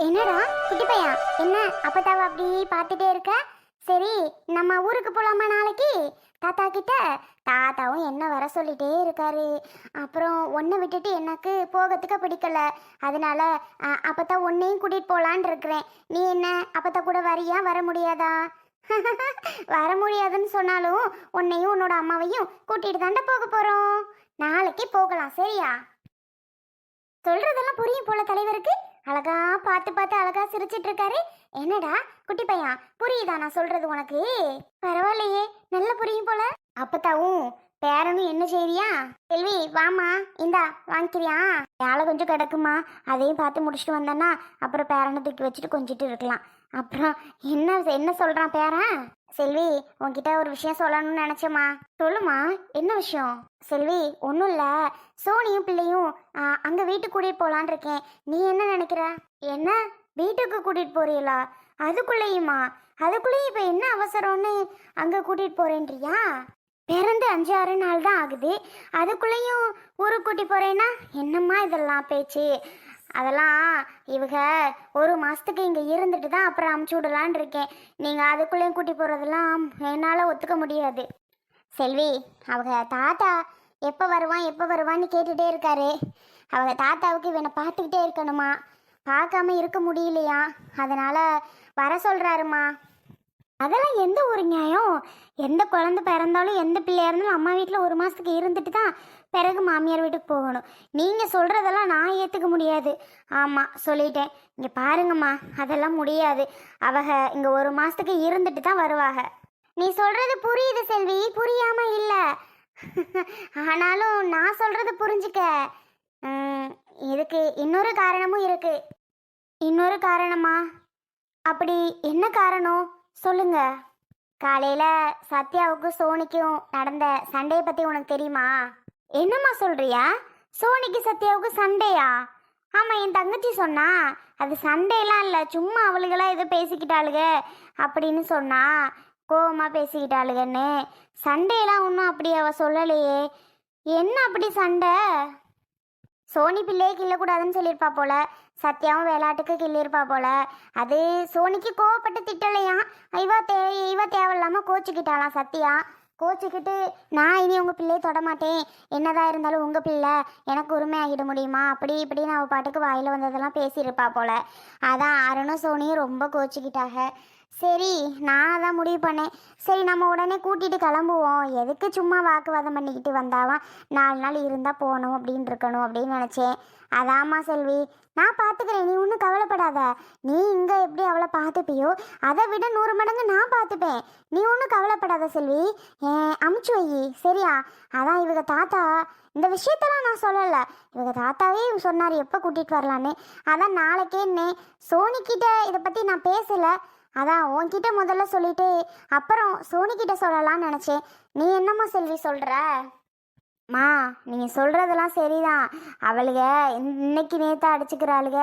என்னடா குட்டி பையா, என்ன அப்பத்தாவ அப்படி பார்த்துட்டே இருக்க? சரி, நம்ம ஊருக்கு போலாமா நாளைக்கு தாத்தா கிட்ட? தாத்தாவும் என்ன வர சொல்லிட்டே இருக்காரு. அப்புறம் ஒன்றை விட்டுட்டு எனக்கு போகிறதுக்கு பிடிக்கல. அதனால அப்பத்தா ஒன்னையும் கூட்டிட்டு போலான் இருக்கிறேன். நீ என்ன அப்பத்தா கூட வரியா, வர முடியாதா? வர முடியாதுன்னு சொன்னாலும் உன்னையும் உன்னோட அம்மாவையும் கூட்டிட்டு தாண்டா போக போறோம். நாளைக்கு போகலாம், சரியா? சொல்றதெல்லாம் புரியும் போல தலைவருக்கு. அழகா பார்த்து பார்த்து அழகா சிரிச்சிட்டு இருக்காரு. என்னடா குட்டி பையன், புரியுதா நான் சொல்றது உனக்கு? பரவாயில்லையே, நல்லா புரியும் போல. அப்பத்தாவும் பேரனும் என்ன செய்றியா? செல்வி வாமா, இந்தா வாங்கிக்கிறியா? வேலை கொஞ்சம் கிடக்குமா, அதையும் பார்த்து முடிச்சுட்டு வந்தேன்னா அப்புறம் பேரனை தூக்கி வச்சுட்டு கொஞ்சிட்டு இருக்கலாம். அப்புறம் என்ன என்ன சொல்றான் பேரன்? செல்வி, உன்கிட்ட ஒரு விஷயம் சொல்லணும்னு நினைச்சேம்மா. சொல்லுமா, என்ன விஷயம்? செல்வி, ஒன்றும் இல்லை, சோனியும் பிள்ளையும் அங்கே வீட்டுக்கு கூட்டிகிட்டு போகலான் இருக்கேன். நீ என்ன நினைக்கிற? என்ன வீட்டுக்கு கூட்டிகிட்டு போறீங்களா? அதுக்குள்ளேயுமா? அதுக்குள்ளேயும் இப்போ என்ன அவசரம்னு அங்கே கூட்டிகிட்டு போறேன்றியா? பிறந்து 5-6 நாள் தான் ஆகுது, அதுக்குள்ளேயும் ஊருக்கு கூட்டி போறேன்னா என்னம்மா இதெல்லாம் பேச்சு? அதெல்லாம் இவங்க 1 மாதத்துக்கு இங்கே இருந்துட்டு தான் அப்புறம் அமுச்சு விடலான் இருக்கேன். நீங்கள் அதுக்குள்ளேயும் கூட்டி போகிறதெல்லாம் என்னால் ஒத்துக்க முடியாது. செல்வி, அவங்க தாத்தா எப்போ வருவான் எப்போ வருவான்னு கேட்டுகிட்டே இருக்காரு. அவங்க தாத்தாவுக்கு இவனை பார்த்துக்கிட்டே இருக்கணுமா, பார்க்காம இருக்க முடியலையா, அதனால் வர சொல்கிறாருமா. அதெல்லாம் எந்த ஒரு நியாயம்? எந்த குழந்தை பிறந்தாலும் எந்த பிள்ளையா இருந்தாலும் அம்மா வீட்டில் 1 மாதத்துக்கு இருந்துட்டு தான் பிறகு மாமியார் வீட்டுக்கு போகணும். நீங்கள் சொல்கிறதெல்லாம் நான் ஏற்றுக்க முடியாது. ஆமாம், சொல்லிட்டேன். இங்கே பாருங்கம்மா, அதெல்லாம் முடியாது. அவங்க இங்கே 1 மாதத்துக்கு இருந்துட்டு தான் வருவாங்க. நீ சொல்கிறது புரியுது செல்வி, புரியாமல் இல்லை. ஆனாலும் நான் சொல்கிறத புரிஞ்சுக்க. இதுக்கு இன்னொரு காரணமும் இருக்கு. இன்னொரு காரணமா? அப்படி என்ன காரணம் சொல்லுங்க. காலையில் சத்யாவுக்கும் சோனிக்கும் நடந்த சண்டையை பற்றி உனக்கு தெரியுமா? என்னம்மா சொல்றியா? சோனிக்கு சத்யாவுக்கு சண்டையா? ஆமாம், என் தங்கச்சி சொன்னா. அது சண்டையெல்லாம் இல்லை, சும்மா அவளுகளாம் ஏதோ பேசிக்கிட்டாளுக அப்படின்னு சொன்னா. கோவமாக பேசிக்கிட்டாளுகன்னு. சண்டையெல்லாம் ஒன்றும் அப்படி அவள் சொல்லலையே. என்ன அப்படி சண்டை? சோனி பிள்ளையே கிள்ளக்கூடாதுன்னு சொல்லியிருப்பா போல, சத்யாவும் விளையாட்டுக்கு கிள்ளியிருப்பா போல. அது சோனிக்கு கோவப்பட்டு திட்டலையா, இவ தேவையில்லாமல் கோச்சிக்கிட்டாளாம் சத்யா. கோச்சிக்கிட்டு நான் இனி உங்கள் பிள்ளையை தொடமாட்டேன், என்னதான் இருந்தாலும் உங்கள் பிள்ளை எனக்கு உரிமையாகிட முடியுமா, அப்படி இப்படின்னு அவள் பாட்டுக்கு வாயில் வந்ததெல்லாம் பேசியிருப்பா போல. அதான் அருணும் சோனியும் ரொம்ப கோச்சிக்கிட்டாக. சரி, நான் தான் முடிவு பண்ணேன். சரி, நம்ம உடனே கூட்டிகிட்டு கிளம்புவோம். எதுக்கு சும்மா வாக்குவாதம் பண்ணிக்கிட்டு வந்தாவான், 4 நாள் இருந்தால் போகணும் அப்படின்னு இருக்கணும் அப்படின்னு நினச்சேன். அதாம்மா செல்வி, நான் பார்த்துக்கிறேன், நீ ஒன்றும் கவலைப்படாத. நீ இங்கே எப்படி அவளை பார்த்துப்பியோ அதை விட 100 மடங்கு நான் பார்த்துப்பேன். நீ ஒன்றும் கவலைப்படாத செல்வி, அமுச்சு வை, சரியா? அதான் இவங்க தாத்தா இந்த விஷயத்தெல்லாம் நான் சொல்லலை. இவங்க தாத்தாவே சொன்னார் எப்போ கூட்டிகிட்டு வரலான்னு. அதான் நாளைக்கே என்ன சோனிக்கிட்ட இதை பற்றி நான் பேசலை. அதான் உன்கிட்ட முதல்ல சொல்லிட்டு அப்புறம் சோனிக்கிட்ட சொல்லலாம்னு நினச்சேன். நீ என்னம்மா செல்வி சொல்கிற? மா, நீங்கள் சொல்கிறதெல்லாம் சரிதான். அவளுக இன்னைக்கு நேற்று அடிச்சுக்கிறாளுக.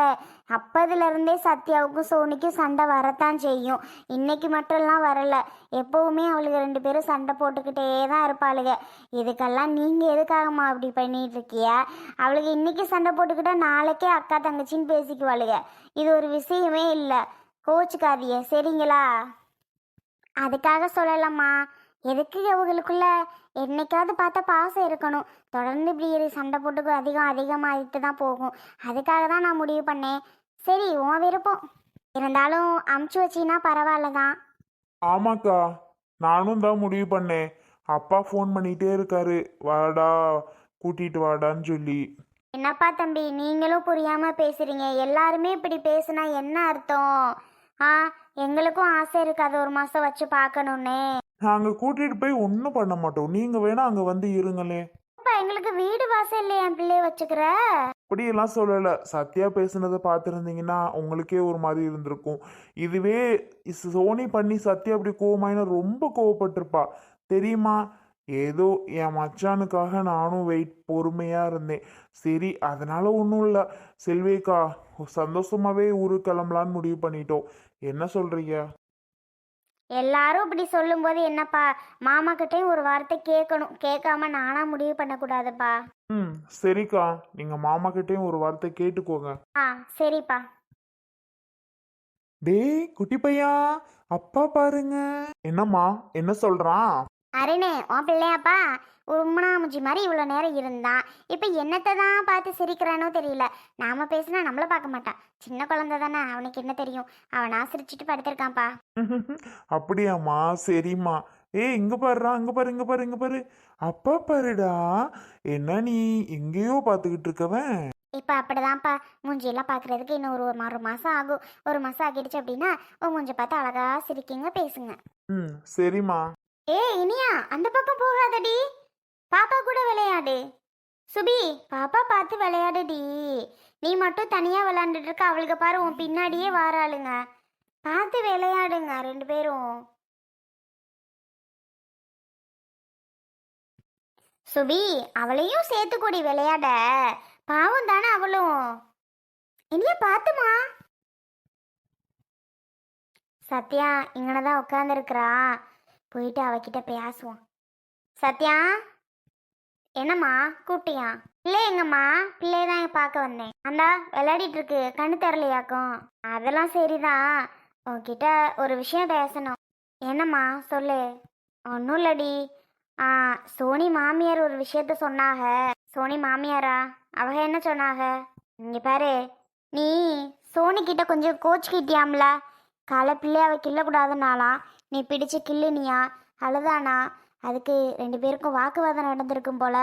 அப்போதுலேருந்தே சத்யாவுக்கும் சோனிக்கும் சண்டை வரத்தான் செய்யும். இன்னைக்கு மட்டும்லாம் வரலை, எப்போவுமே அவளுக்கு 2 பேரும் சண்டை போட்டுக்கிட்டே தான் இருப்பாளுக. இதுக்கெல்லாம் நீங்கள் எதுக்காகம்மா அப்படி பண்ணிகிட்டு இருக்கிய? அவளுக்கு இன்னைக்கு சண்டை போட்டுக்கிட்டா நாளைக்கே அக்கா தங்கச்சின்னு பேசிக்குவாளுக. இது ஒரு விஷயமே இல்லை, கோச்சுக்காதிய, சரிங்களா? அதுக்காக சொல்லலம்மா. எதுக்கு அவங்களுக்குள்ள என்னைக்காவது பார்த்தா பாசம் இருக்கணும். தொடர்ந்து இப்படி சண்டை போட்டுக்கு அதிகமாகிட்டு தான் போகும். அதுக்காக தான் நான் முடிவு பண்ணேன். சரி, உன் விருப்பம். இருந்தாலும் அமுச்சு வச்சின்னா பரவாயில்ல தான். ஆமாக்கா, நானும் தான் முடிவு பண்ணேன். அப்பா ஃபோன் பண்ணிகிட்டே இருக்காரு, வாடா கூட்டிகிட்டு வாடான்னு சொல்லி. என்னப்பா தம்பி, நீங்களும் புரியாமல் பேசுகிறீங்க. எல்லாருமே இப்படி பேசுனா என்ன அர்த்தம்? எங்களுக்கும் ஆசை இருக்காது 1 மாதம் வச்சு பார்க்கணுன்னு. நாங்கள் கூட்டிகிட்டு போய் ஒன்றும் பண்ண மாட்டோம், நீங்கள் வேணா அங்கே வந்து இருங்களே. அப்பா, எங்களுக்கு வீடு வாசல் இல்லையா என் பிள்ளைய வச்சுக்கிற? அப்படியெல்லாம் சொல்லலை. சத்யா பேசுனதை பார்த்துருந்தீங்கன்னா உங்களுக்கே ஒரு மாதிரி இருந்திருக்கும். இதுவே சோனி பண்ணி சத்யா அப்படி கோவமாயினா ரொம்ப கோவப்பட்டிருப்பா தெரியுமா? ஏதோ என் மச்சானுக்காக நானும் பொறுமையாக இருந்தேன். சரி, அதனால ஒன்றும் இல்லை செல்வேக்கா, சந்தோஷமாகவே ஊருக்கு கிளம்பலான்னு முடிவு பண்ணிட்டோம். என்ன சொல்கிறீங்க? எல்லாரும் இப்படி சொல்லும்போது என்னப்பா, மாமா கிட்டையும் ஒரு வார்த்தை கேட்கணும். கேட்காம நானா முடிவு பண்ணக்கூடாதுப்பா. சரிக்கா, நீங்கள் மாமா கிட்டேயும் ஒரு வார்த்தை கேட்டுக்கோங்க. சரிப்பா. டேய் குட்டி பையா, அப்பா பாருங்க. என்னம்மா, என்ன சொல்றான்? அருணே உன் பிள்ளையாப்பா உம்னாமுச்சி மாதிரி இவ்வளோ நேரம் இருந்தான். இப்போ என்னத்தை தான் பார்த்து சிரிக்கிறானோ தெரியல. நாம பேசினா நம்மள பார்க்க மாட்டான். சின்ன குழந்தை தானே, அவனுக்கு என்ன தெரியும். அவனா சிரிச்சிட்டு படுத்திருக்கான்ப்பா. அப்படியாம்மா, சரிம்மா. ஏய் இங்க பாருடா, இங்க பாரு, இங்க பாரு, இங்க பாரு. அப்பா பாருடா. என்ன நீ எங்கேயோ பார்த்துக்கிட்டு இருக்கவன்? இப்போ அப்படிதான்ப்பா மூஞ்சியெல்லாம் பார்க்குறதுக்கு இன்னும் ஒரு மாதம் ஆகும். ஒரு மாதம் ஆகிடுச்சு அப்படின்னா உன் மூஞ்சி பார்த்து அழகா சிரிக்கிங்க, பேசுங்க. ம், சரிம்மா. ஏய் இனியா, அந்த பக்கம் போகாதடி. பாப்பா கூட விளையாடு. சுபி, பாப்பா பார்த்து விளையாடுடி. நீ மட்டும் தனியா விளையாண்டுட்டு இருக்க. அவளுக்கு பாரு உன் பின்னாடியே வாராளுங்க. பார்த்து விளையாடுங்க ரெண்டு பேரும். சுபி, அவளையும் சேர்த்து கூடி விளையாட. பாவம் தானே அவளும். இனியா பார்த்துமா. சத்யா இங்கனதான் உட்காந்துருக்குறா. போயிட்டு அவகிட்ட பேசுவோம். சத்யா, என்னம்மா கூப்பிட்டியா? பிள்ளை எங்கம்மா? பிள்ளைய தான் பார்க்க வந்தேன். அந்தா விளையாடிட்டு இருக்கு, கண்ணு தரலையாக்கும். அதெல்லாம் சரிதான், உன்கிட்ட ஒரு விஷயம் பேசணும். என்னம்மா சொல்லு. ஒன்றும் இல்லடி. சோனி மாமியார் ஒரு விஷயத்த சொன்னாக. சோனி மாமியாரா? அவ என்ன சொன்னாக? இங்க பாரு, நீ சோனி கிட்ட கொஞ்சம் கோச்சிக்கிட்டியாம்ல. காலை பிள்ளை அவ கிள்ளக்கூடாதுனாலாம் நீ பிடிச்சு கிள்ளுனியா, அழுதானா. அதுக்கு ரெண்டு பேருக்கும் வாக்குவாதம் நடந்திருக்கும் போல.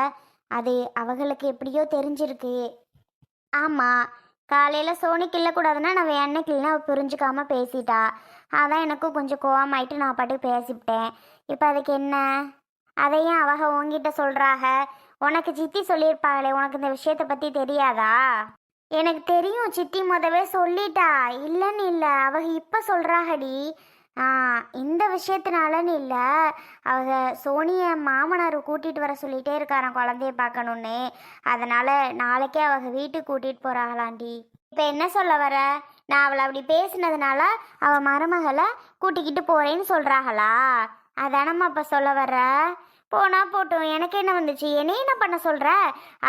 அது அவங்களுக்கு எப்படியோ தெரிஞ்சிருக்கு. ஆமாம், காலையில் சோனி கிள்ளக்கூடாதுன்னா நான் வேணே கிள்னா அவள் புரிஞ்சுக்காம பேசிட்டா. அதான் எனக்கும் கொஞ்சம் கோவமாயிட்டு நான் பாட்டு பேசிவிட்டேன். இப்போ அதுக்கு என்ன? அதையும் அவங்க உங்ககிட்ட சொல்கிறாக. உனக்கு சித்தி சொல்லியிருப்பாங்களே, உனக்கு இந்த விஷயத்தை பற்றி தெரியாதா? எனக்கு தெரியும், சித்தி முதவே சொல்லிட்டா. இல்லைன்னு இல்லை, அவங்க இப்போ சொல்கிறாகடி. இந்த விஷயத்தினாலன்னு இல்லை, அவங்க சோனியை மாமனார் கூட்டிகிட்டு வர சொல்லிகிட்டே இருக்காராம் குழந்தைய பார்க்கணுன்னு. அதனால் நாளைக்கே அவங்க வீட்டுக்கு கூட்டிகிட்டு போகிறாங்களாண்டி. இப்போ என்ன சொல்ல வர? நான் அவளை அப்படி பேசினதுனால அவள் மருமகளை கூட்டிக்கிட்டு போகிறேன்னு சொல்கிறாங்களா? அதானம்மா இப்போ சொல்ல வர? போனா போட்டும், எனக்கு என்ன வந்துச்சு? என்ன என்ன பண்ண சொல்கிற?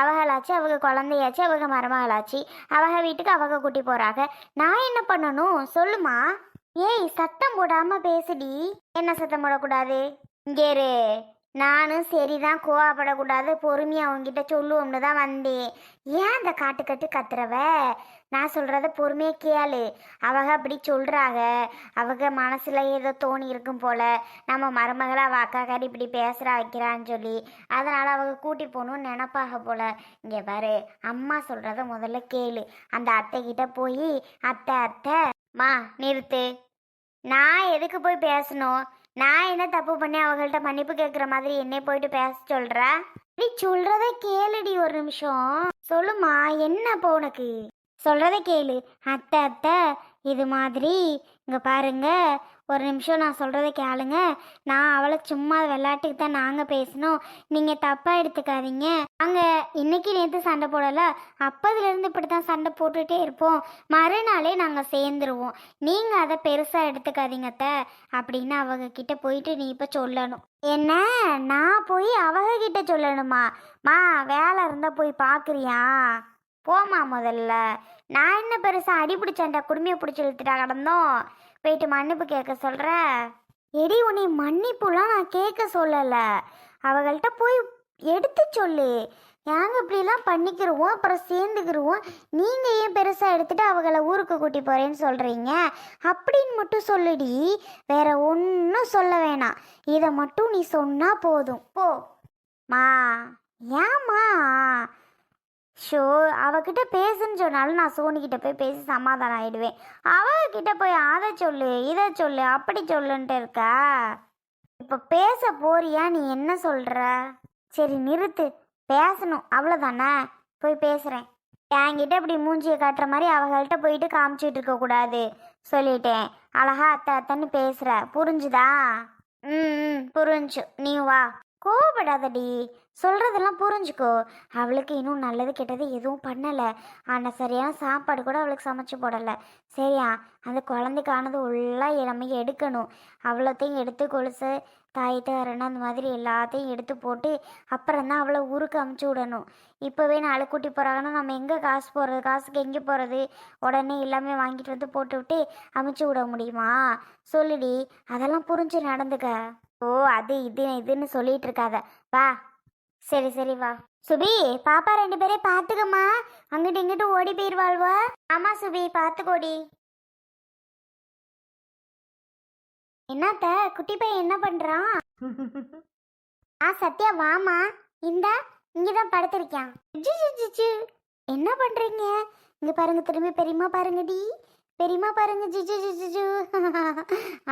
அவங்களாச்சு, அவங்க குழந்தையாச்சு, அவங்க மருமகளாச்சு, அவங்க வீட்டுக்கு அவங்க கூட்டி போகிறாங்க. நான் என்ன பண்ணணும் சொல்லுமா? ஏய் சத்தம் போடாம பேசுடி. என்ன சத்தம் போடக்கூடாது? இங்கேரு, நானும் சரிதான் கோவப்படக்கூடாது, பொறுமையாக அவங்ககிட்ட சொல்லுவோம்னு தான் வந்தேன். ஏன் அந்த காட்டு கத்துறவ? நான் சொல்கிறத பொறுமையாக கேளு. அவங்க அப்படி சொல்கிறாங்க, அவங்க மனசில் ஏதோ தோணி இருக்கும் போல, நம்ம மருமகளை அவள் அக்காக்காரி இப்படி பேசுகிறா வைக்கிறான்னு சொல்லி. அதனால் அவங்க கூட்டி போகணும்னு நினப்பாக போல. இங்கே பாரு, அம்மா சொல்கிறத முதல்ல கேளு. அந்த அத்தைக்கிட்ட போய் அத்தை மா நிறுத்து. நான் எதுக்கு போய் பேசணும்? நான் என்ன தப்பு பண்ணி அவங்கள்ட்ட மன்னிப்பு கேட்குற மாதிரி என்னை போயிட்டு பேச சொல்கிற? நீ சொல்கிறத கேளுடி ஒரு நிமிஷம். சொல்லுமா, என்ன இப்போ உனக்கு? சொல்கிறத கேளு. அத்தை இது மாதிரி இங்கே பாருங்க, ஒரு நிமிஷம் நான் சொல்கிறத கேளுங்க. நான் அவளை சும்மா விளையாட்டுக்கு தான் நாங்கள் பேசினோம், நீங்கள் தப்பாக எடுத்துக்காதீங்க. நாங்கள் இன்னைக்கு நேற்று சண்டை போடலை, அப்போதுலேருந்து இப்படி தான் சண்டை போட்டுகிட்டே இருப்போம். மறுநாளே நாங்கள் சேர்ந்துருவோம். நீங்கள் அதை பெருசாக எடுத்துக்காதீங்க அத்தை அப்படின்னு அவங்க கிட்ட போயிட்டு நீ இப்போ சொல்லணும். என்ன, நான் போய் அவங்க கிட்ட சொல்லணுமா? மா, வேலை இருந்தால் போய் பார்க்குறியா? போமா முதல்ல. நான் என்ன பெருசாக அடிப்பிடிச்சேன்டா, குடுமையை பிடிச்சி இழுத்துட்டா கிடந்தோம். போயிட்டு மன்னிப்பு கேட்க சொல்கிற? எடி, உன்னை மன்னிப்புலாம் நான் கேட்க சொல்லலை, அவங்கள்ட்ட போய் எடுத்து சொல்லு. நாங்கள் இப்படிலாம் பண்ணிக்கிருவோம், அப்புறம் சேர்ந்துக்கிருவோம். நீங்கள் ஏன் பெருசாக எடுத்துகிட்டு அவங்கள ஊருக்கு கூட்டி போகிறேன்னு சொல்கிறீங்க அப்படின்னு மட்டும் சொல்லுடி. வேற ஒன்றும் சொல்ல வேணாம், இதை மட்டும் நீ சொன்னால் போதும். போ மா. ஏம்மா? ஷோ, அவகிட்ட பேசுன்னு சொன்னாலும் நான் சோனிக்கிட்ட போய் பேசி சமாதானம் ஆயிடுவேன். அவகிட்ட போய் அதை சொல்லு, இதை சொல்லு, அப்படி சொல்லுன்ட்டு இருக்கா. இப்போ பேச போறியா? நீ என்ன சொல்கிற? சரி நிறுத்து, பேசணும் அவ்வளோதானே. போய் பேசுகிறேன். என்கிட்ட இப்படி மூஞ்சியை காட்டுற மாதிரி அவங்கள்ட்ட போயிட்டு காமிச்சிட்டு இருக்கக்கூடாது சொல்லிட்டேன். அழகா அத்தைன்னு பேசுகிற, புரிஞ்சுதா? ம் புரிஞ்சு. நீ வா, கோவப்படாதடி. சொல்கிறதெல்லாம் புரிஞ்சுக்கோ. அவளுக்கு இன்னும் நல்லது கெட்டது எதுவும் பண்ணலை. ஆனால் சரியான சாப்பாடு கூட அவளுக்கு சமைச்சு போடலை. சரியா? அந்த குழந்தைக்கானது உள்ளாக நம்ம எடுக்கணும். அவ்வளோத்தையும் எடுத்து கொலுசு தாயத்து அரணை அந்த மாதிரி எல்லாத்தையும் எடுத்து போட்டு அப்புறம் தான் அவளை ஊருக்கு அமுச்சு விடணும். இப்போவே நாளை கூட்டி போகிறாங்கன்னா நம்ம எங்கே காசு போடுறது? காசுக்கு எங்கே போகிறது? உடனே எல்லாமே வாங்கிட்டு வந்து போட்டு விட்டு அமுச்சு விட முடியுமா? சொல்லுடி. அதெல்லாம் புரிஞ்சு நடந்துக்க. ஓ, அது இதுன்னு சொல்லிட்டு இருக்காத. வா. சரி சரி வா. சுபி, பாப்பா 2 பேரையும் பார்த்துக்கம்மா. அங்கிட்டு இங்கிட்டு ஓடி போயிடுவாள்வா. ஆமா சுபி, பார்த்துக்கோடி. என்னத்த குட்டி பையன் என்ன பண்றான்? சத்யா வாமா. இந்தா இங்கதான் படுத்திருக்கான். ஜி, ஜி, ஜி, ஜி. என்ன பண்றீங்க? இங்க பாருங்க, திரும்பி பெரியம்மா பாருங்கடி. பெரியம்மா பாருங்க. ஜிஜு ஜிஜு.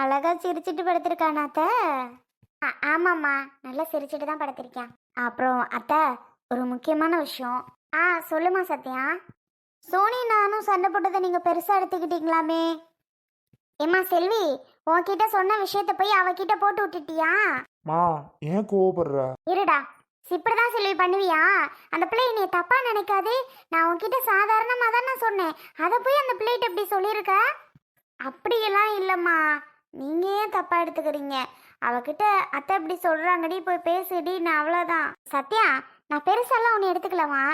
அழகா சிரிச்சிட்டு படுத்திருக்கானாத்த. ஆமாம்மா, நல்லா சிரிச்சிட்டு தான் படுத்திருக்கேன். அப்புறம் அத்தை, ஒரு முக்கியமான விஷயம். சொல்லுமா சத்யா. சோனி நானும் சண்டை போட்டதை நீங்க பெருசா எடுத்துக்கிட்டீங்களாமே. ஏம்மா செல்வி, உன்கிட்ட சொன்ன விஷயத்த போய் அவகிட்ட போட்டு விட்டுட்டியா? மா, ஏன் கோவப்படுற? இருடா, இப்படிதான் செல்வி பண்ணுவியா? அந்த பிள்ளை நீ தப்பா நினைக்காதே. நான் உன்கிட்ட சாதாரணமா தான் நான் சொன்னேன். அதை போய் அந்த பிள்ளைகிட்ட இப்படி சொல்லியிருக்க. அப்படியெல்லாம் இல்லைம்மா, நீங்க ஏன் தப்பா எடுத்துக்கிறீங்க? அவகிட்ட அத்தை இப்படி சொல்றாங்கடி, போய் பேசுடி. நான் அவ்வளோதான். சத்யா, நான் பெருசாலாம் உன்னை எடுத்துக்கலமா.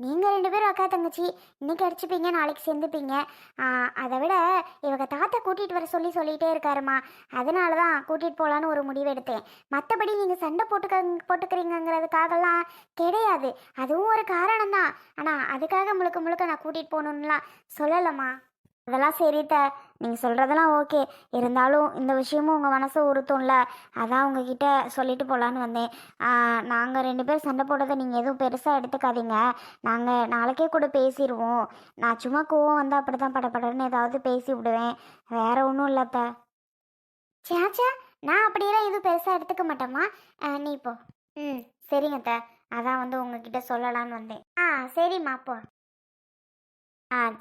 நீங்கள் 2 பேரும் அக்கா தங்கச்சி, இன்னைக்கு அடிச்சுப்பீங்க, நாளைக்கு சேர்ந்துப்பீங்க. அதை விட இவங்க தாத்தா கூட்டிகிட்டு வர சொல்லிகிட்டே இருக்காருமா. அதனால தான் கூட்டிகிட்டு போகலான்னு ஒரு முடிவு எடுத்தேன். மற்றபடி நீங்கள் சண்டை போட்டுக்கிறீங்கிறதுக்காகலாம் கிடையாது. அதுவும் ஒரு காரணம் தான். ஆனால் அதுக்காக முழுக்க முழுக்க நான் கூட்டிகிட்டு போகணுன்னுலாம் சொல்லலைம்மா. அதெல்லாம் சரித்த, நீங்கள் சொல்கிறதெல்லாம் ஓகே. இருந்தாலும் இந்த விஷயமும் உங்கள் மனசை உறுத்தும்ல, அதான் உங்ககிட்ட சொல்லிட்டு போகலான்னு வந்தேன். நாங்கள் 2 பேர் சண்டை போட்டதை நீங்கள் எதுவும் பெருசாக எடுத்துக்காதீங்க. நாங்கள் நாளைக்கே கூட பேசிடுவோம். நான் சும்மா கோவம் வந்தால் அப்படி தான் படப்படன்னு ஏதாவது பேசி விடுவேன். வேற ஒன்றும் இல்லைத்த. சேச்சா, நான் அப்படியெல்லாம் எதுவும் பெருசாக எடுத்துக்க மாட்டேம்மா. நீ இப்போ. சரிங்கத்த, அதான் வந்து உங்ககிட்ட சொல்லலான்னு வந்தேன். சரிம்மா அப்போ.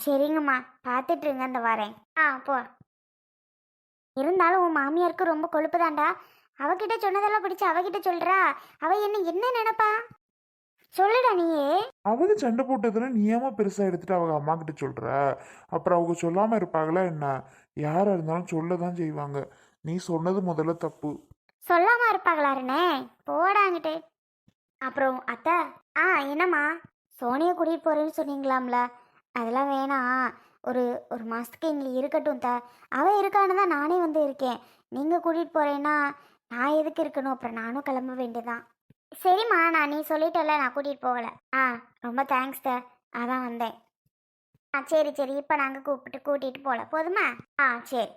சரிங்கம்மா, பார்த்துட்ருங்க, இந்த வரேன். போ. இருந்தாலும் உன் மாமியாருக்கு ரொம்ப கொழுப்பு தாண்டா. அவகிட்ட சொன்னதெல்லாம் பிடிச்சி அவகிட்ட சொல்றா. அவ என்ன நினைப்பா? சொல்லுடா நீயே. அவங்க சண்டை போட்டதுல நீ ஏமா பெருசா எடுத்துட்டு அவங்க அம்மா கிட்ட சொல்ற? அப்புறம் அவங்க சொல்லாம இருப்பாங்களா என்ன? யாரா இருந்தாலும் சொல்லதான் செய்வாங்க. நீ சொன்னது முதல்ல தப்பு. சொல்லாம இருப்பாங்களாருனே? போடாங்கிட்டு. அப்புறம் அத்தை, என்னம்மா? சோனியை கூட்டிகிட்டு போறேன்னு சொன்னீங்களாம்ல, அதெல்லாம் வேணாம். ஒரு மாதத்துக்கு இங்கே இருக்கட்டும் அவள் இருக்கான்னு தான் நானே வந்து இருக்கேன். நீங்கள் கூட்டிகிட்டு போகிறேன்னா நான் எதுக்கு இருக்கணும்? அப்புறம் நானும் கிளம்ப வேண்டியதான். சரிம்மா, நீ சொல்லிட்டல, நான் கூட்டிகிட்டு போகலை. ரொம்ப தேங்க்ஸ் அதான் வந்தேன். சரி சரி, இப்போ நாங்கள் கூட்டிகிட்டு போகல போதுமா? சரி.